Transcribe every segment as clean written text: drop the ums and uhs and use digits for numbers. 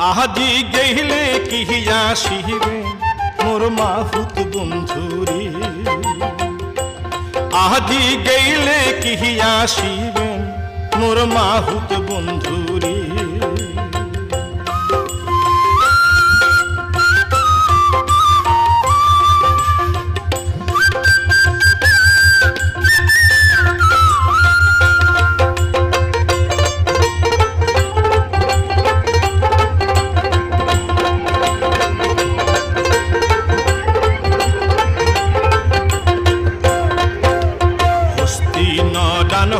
আজি গেইলে কি আসিবে মোর মাহুত বন্ধুরে, আজি গেইলে কি আসিবে মোর মাহুত বন্ধুরে।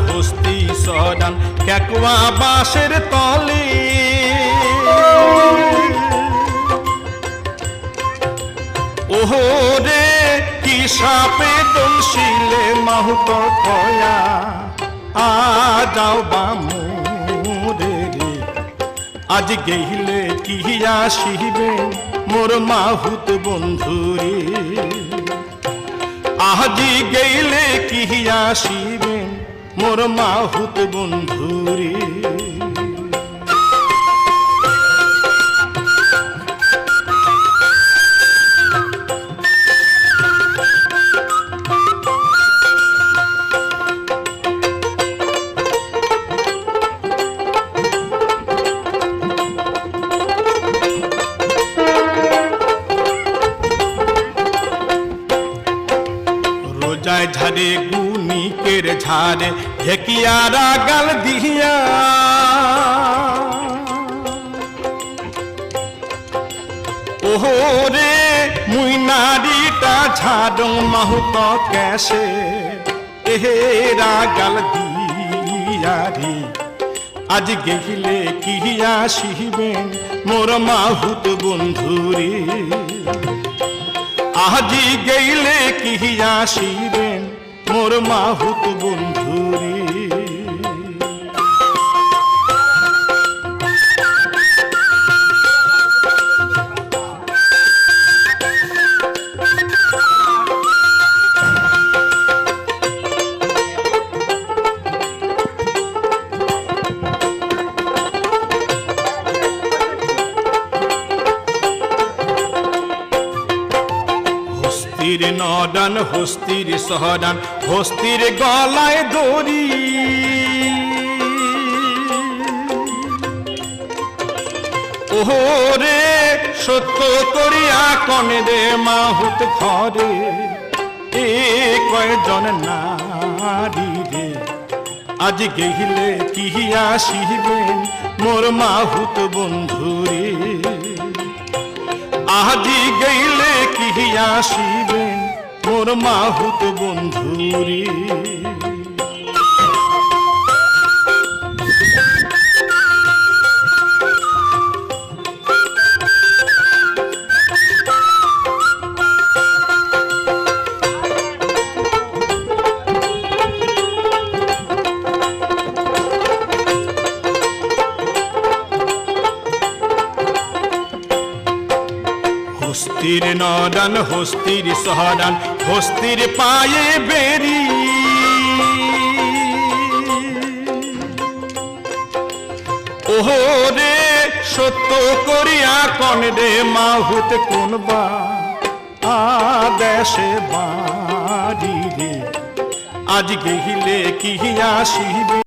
হস্তি সদান কেকুয়া বাঁশের তলে, ওহরে কি সাপে দংশিলে মাহুত কয়া আ যাও বামুরে রে। আজ গেইলে কি আসিবে মোর মাহুত বন্ধুরে, আজি গেইলে কি আসিবে মোর মাহুত বন্ধুরে। রোজায় ঝাড়ে গুনিকের ঝাড়ে ঢেকিয়ারা গাল দিয়া, ওহরে মুই নারীটা ঝাড়ং মাহুত ক্যাশে এহেরা গাল দিয়া রে। আজ গেইলে কি আসিবেন মোর মাহুত বন্ধুরে, আজি গেইলে কি আসিবেন মোর মাহুত বন্ধুরে। হস্তির নদান হস্তির সহদান হস্তির গলায় দড়ি, ওহরে সত্য করিয়া কনে রে মাহুত ঘরে এ কয়জন নারী রে। আজ গেইলে কি আসিবেন মোর মাহুত বন্ধুরে, আজি গেইলে কি আসিবেন মোর মাহুত বন্ধুরে। হস্তির নদান হস্তির সহদান হস্তির পায়ে বেরি, ওহরে সত্য করিয়া কনে রে মাহুত কোনবা আদেশে বাড়ি রে। আজ গেইলে কি আসিবে